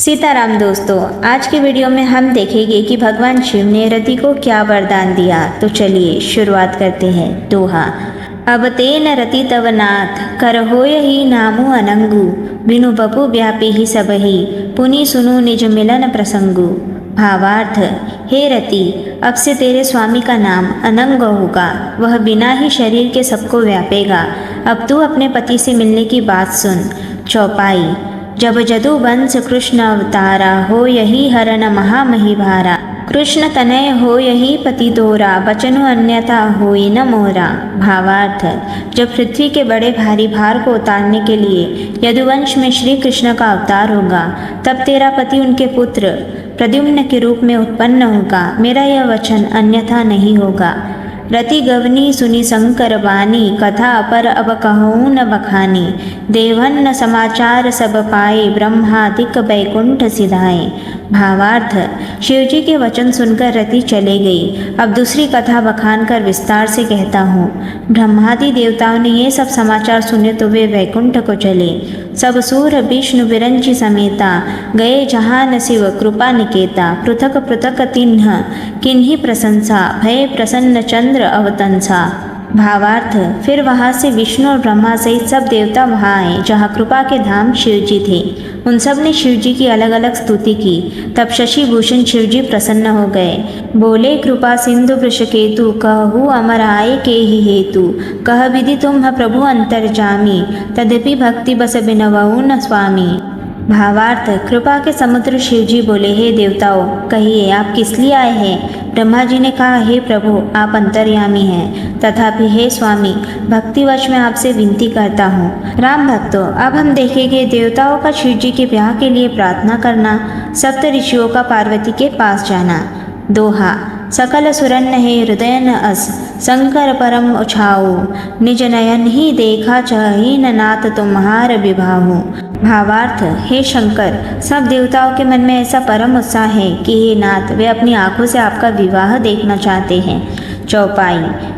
सीताराम दोस्तों, आज की वीडियो में हम देखेंगे कि भगवान शिव ने रति को क्या वरदान दिया। तो चलिए शुरुआत करते हैं। दोहा। अब तेन रति तव नाथ करहोय ही नामु अनंगु बिनु बपु व्यापी ही सबही पुनि सुनु निज मिलन प्रसंगु। भावार्थ, हे रति, अब से तेरे स्वामी का नाम अनंग होगा, वह बिना ही शरीर के सबको व्यापेगा। अब तू अपने पति से मिलने की बात सुन। चौपाई। जब जदु वंश कृष्ण अवतारा हो यही हरण महामही भारा। कृष्ण तनय हो यही पति दोरा बचनु अन्यथा होई न मोरा। भावार्थ, जब पृथ्वी के बड़े भारी भार को उतारने के लिए यदुवंश में श्री कृष्ण का अवतार होगा, तब तेरा पति उनके पुत्र प्रद्युम्न के रूप में उत्पन्न होगा। मेरा यह वचन अन्यथा नहीं होगा। रति गवनी सुनी शंकर बानी कथा अपर अब कहूँ न बखानी। देवन समाचार सब पाए ब्रह्मादिक बैकुंठ सिधाए। भावार्थ, शिवजी के वचन सुनकर रति चले गई। अब दूसरी कथा बखान कर विस्तार से कहता हूँ। ब्रह्मादि देवताओं ने ये सब समाचार सुने तो वे वैकुंठ को चले। सब सूर विष्णु विरंची समेता गए जहान शिव कृपा निकेता। पृथक पृथक तिन्ह किन्हीं प्रशंसा भय प्रसन्न चंद्र अवतंसा। भावार्थ, फिर वहाँ से विष्णु और ब्रह्मा सहित सब देवता वहाँ आए जहाँ कृपा के धाम शिवजी थे। उन सब ने शिवजी की अलग अलग स्तुति की। तब शशि भूषण शिवजी प्रसन्न हो गए। बोले, कृपा सिंधु वृषकेतु कहु अमर आय के ही हेतु। कह विधि तुम प्रभु अंतर्जामी तदपि भक्ति बस बिनवऊ न स्वामी। भावार्थ, कृपा के समुद्र शिवजी बोले, हे देवताओं, कहिए आप किस लिए आए हैं। ब्रह्मा जी ने कहा, हे प्रभु, आप अंतर्यामी हैं, तथापि हे स्वामी, भक्तिवश मैं आपसे विनती करता हूँ। राम भक्तों, अब हम देखेंगे देवताओं का शिवजी के ब्याह के लिए प्रार्थना करना, सप्त ऋषियों का पार्वती के पास जाना। दोहा। सकल सुरन हे हृदय न अस शंकर परम उछाऊ। निज नयन ही देखा चही न नाथ तुम्हार विभाहु। भावार्थ, हे शंकर, सब देवताओं के मन में ऐसा परम उत्साह है कि हे नाथ, वे अपनी आंखों से आपका विवाह देखना चाहते हैं। चौपाई।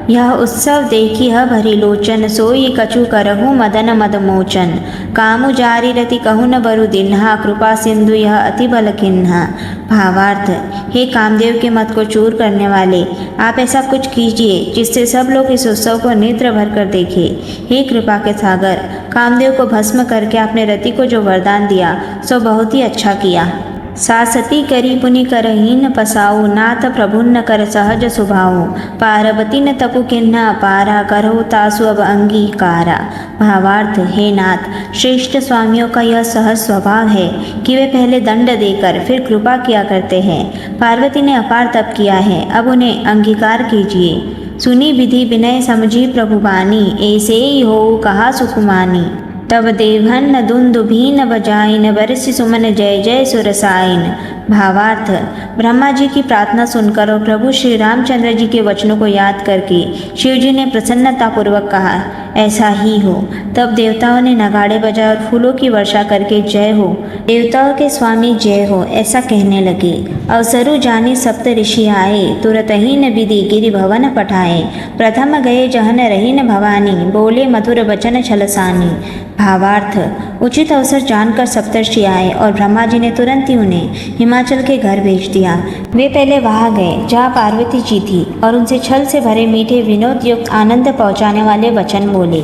यह उत्सव देखी ह भरी लोचन सोई कछु करहु मदन मद मोचन। कामु जारी रति कहु न बरु दिन्हा कृपा सिंधु यह अति बल किन्हा। भावार्थ, हे कामदेव के मत को चूर करने वाले, आप ऐसा कुछ कीजिए जिससे सब लोग इस उत्सव को नेत्र भर कर देखें। हे कृपा के सागर, कामदेव को भस्म करके आपने रति को जो वरदान दिया सो बहुत ही अच्छा किया। सासती करी पुनि करही न पसाऊ नाथ प्रभु न कर सहज सुभाऊ। पार्वती न तपु किन्हा पारा करहु तासु अब अंगीकारा। भावार्थ, हे नाथ, श्रेष्ठ स्वामियों का यह सहज स्वभाव है कि वे पहले दंड देकर फिर कृपा किया करते हैं। पार्वती ने अपार तप किया है, अब उन्हें अंगीकार कीजिए। सुनी विधि विनय समझी प्रभु बानी ऐसे ही हो कहा सुकुमानी। तब देवहन न दुंदुभी न बजाइन बरसि सुमन जय जय सुरसाइन। भावार्थ, ब्रह्मा जी की प्रार्थना सुनकर और प्रभु श्री रामचंद्र जी के वचनों को याद करके शिवजी ने प्रसन्नतापूर्वक कहा, ऐसा ही हो। तब देवताओं ने नगाड़े बजाए और फूलों की वर्षा करके जय हो, देवताओं के स्वामी जय हो, ऐसा कहने लगे। अवसरु जानी सप्त ऋषि आए तुरत ही न विधि गिरि भवन पठाए। प्रथम गए जहन रही न भवानी बोले मधुर बचन छलसानी। भावार्थ, उचित अवसर जानकर सप्तर्षि आए और ब्रह्मा जी ने तुरंत ही उन्हें हिमाचल के घर भेज दिया। वे पहले वहां गए जहाँ पार्वती जी थी और उनसे छल से भरे मीठे विनोद युक्त आनंद पहुँचाने वाले वचन बोले।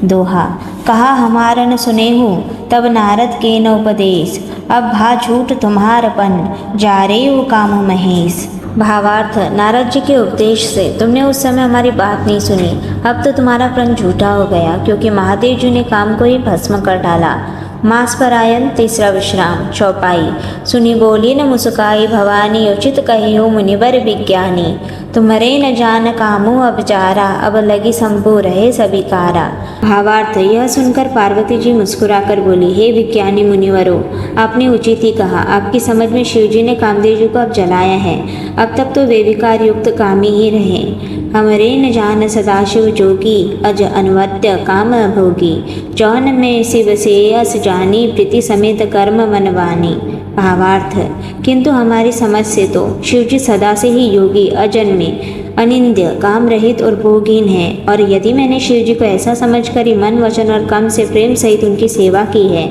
दोहा। कहा हमारा न सुने हो तब नारद के न उपदेश। अब भा झूठ तुम्हारपन जा रे वो काम महेश। भावार्थ, नारद जी के उपदेश से तुमने उस समय हमारी बात नहीं सुनी। अब तो तुम्हारा प्रण झूठा हो गया, क्योंकि महादेव जी ने काम को ही भस्म कर डाला। मास परायण तीसरा विश्राम। चौपाई। सुनी बोली न मुस्काई भवानी उचित कही हो मुनिवर विज्ञानी। तुम्हारे न जान कामू अब जारा अब लगी शंभु रहे सभी कारा। भावार्थ, यह सुनकर पार्वती जी मुस्कुराकर बोली, हे विज्ञानी मुनिवरों, आपने उचित ही कहा। आपकी समझ में शिवजी ने कामदेव जी को अब जलाया है। अब तक तो वे विकार युक्त कामी ही रहे। हमरे न जान सदाशिव जोगी अज अनवद्य काम भोगी। जौन में शिव से अस जानी प्रीति समेत कर्म मनवानी। भावार्थ, किंतु हमारी समझ से तो शिवजी सदा से ही योगी अजन्मे अनिंद्य काम रहित और भोगहीन है। और यदि मैंने शिवजी को ऐसा समझकर ही मन वचन और कर्म से प्रेम सहित उनकी सेवा की है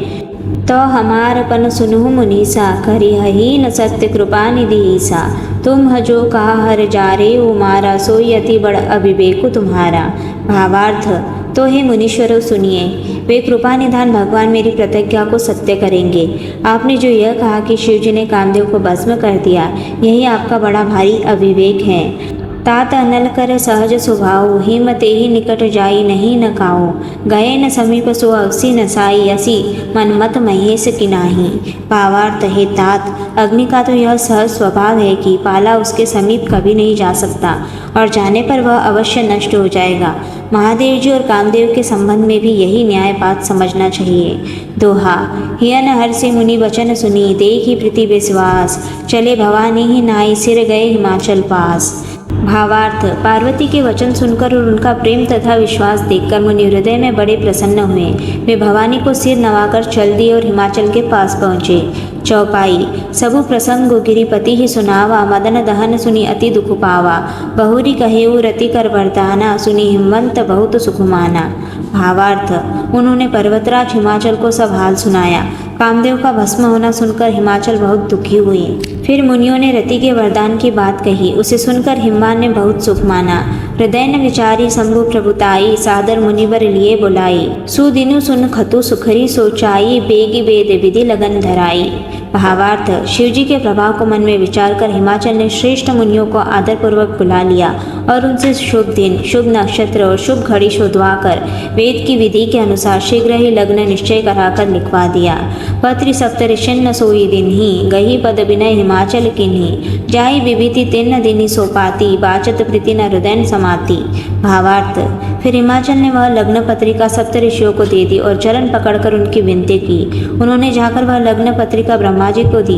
तो हमारपन सुनहु मुनीसा, करिहहि न सत्य कृपा निधि ईसा। तुम हजो कहा हर जारे उमारा, सोई अति बड़ अविवेकु तुम्हारा। भावार्थ, तो हे मुनीश्वरों सुनिए, वे कृपा निधान भगवान मेरी प्रतिज्ञा को सत्य करेंगे। आपने जो यह कहा कि शिव जी ने कामदेव को भस्म कर दिया, यही आपका बड़ा भारी अविवेक है। तात अनल कर सहज स्वभाव, हिम तेहि निकट जाई नहीं न काऊ। गए न समीप सो अवसी न साई, असी मनमत महेश की नाही। भावार्थ, हे तात, अग्नि का तो यह सहज स्वभाव है कि पाला उसके समीप कभी नहीं जा सकता और जाने पर वह अवश्य नष्ट हो जाएगा। महादेव जी और कामदेव के संबंध में भी यही न्याय बात समझना चाहिए। दोहा, हियन हर्षि मुनि वचन सुनी, देखी प्रीति विश्वास। चले भवानी ही नाई, सिर गए हिमाचल पास। भावार्थ, पार्वती के वचन सुनकर और उनका प्रेम तथा विश्वास देखकर मुनि हृदय में बड़े प्रसन्न हुए। वे भवानी को सिर नवाकर चल दिए और हिमाचल के पास पहुँचे। चौपाई, सबु प्रसंग गिरिपति ही सुनावा, मदन दहन सुनी अति दुख पावा। बहुरी कहेऊ रति कर वरदाना, सुनी हिमवंत बहुत सुख माना। भावार्थ, उन्होंने पर्वतराज हिमाचल को सब हाल सुनाया। कामदेव का भस्म होना सुनकर हिमाचल बहुत दुखी हुए। फिर मुनियों ने रति के वरदान की बात कही। उसे सुनकर हिमवान ने बहुत सुख माना। हृदय न विचारी शंभु प्रभुताई, सादर मुनिवर लिए बुलाई। सुदिनु सुन खतु सुखरी सोचाई, बेगी वेद विधि लगन धराई। भावार्थ, शिवजी के प्रभाव को मन में विचार कर हिमाचल ने श्रेष्ठ मुनियों को आदरपूर्वक बुला लिया और उनसे शुभ दिन, शुभ नक्षत्र और शुभ घड़ी शोधवाकर वेद की विधि के अनुसार शीघ्र ही लग्न निश्चय कराकर लिखवा दिया। पत्रि सप्तऋषिन्न सोई दिन ही, गही पद विनय हिमाचल किन्ही। जाहि विभीति तिन्न दिनी सोपाती, बाचत प्रीति न हृदय समाती। भावार्थ, फिर हिमाचल ने वह लग्न पत्रिका सप्तऋषियों को दे दी और चरण पकड़कर उनकी विनती की। उन्होंने जाकर वह लग्न पत्रिका ब्रह्मा जी को दी।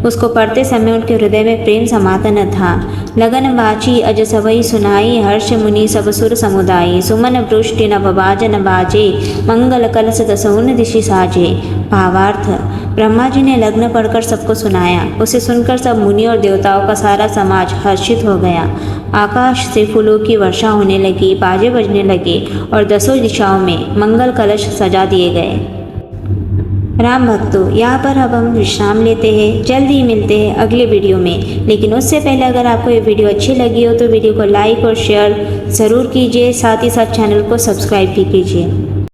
उसको पढ़ते समय उनके हृदय में प्रेम समाता न था। लगन बाची अज सबई सुनाई, हर्ष मुनि सब सुर समुदायी। सुमन वृष्टि नभ बाजन बाजे, मंगल कलश दसउन दिशि साजे। भावार्थ, ब्रह्मा जी ने लग्न पढ़कर सबको सुनाया। उसे सुनकर सब मुनि और देवताओं का सारा समाज हर्षित हो गया। आकाश से फूलों की वर्षा होने लगी, बाजे बजने लगे और दसों दिशाओं में मंगल कलश सजा दिए गए। राम भक्तों, यहाँ पर अब हम विश्राम लेते हैं। जल्द ही मिलते हैं अगले वीडियो में। लेकिन उससे पहले अगर आपको ये वीडियो अच्छी लगी हो तो वीडियो को लाइक और शेयर ज़रूर कीजिए। साथ ही साथ चैनल को सब्सक्राइब भी कीजिए।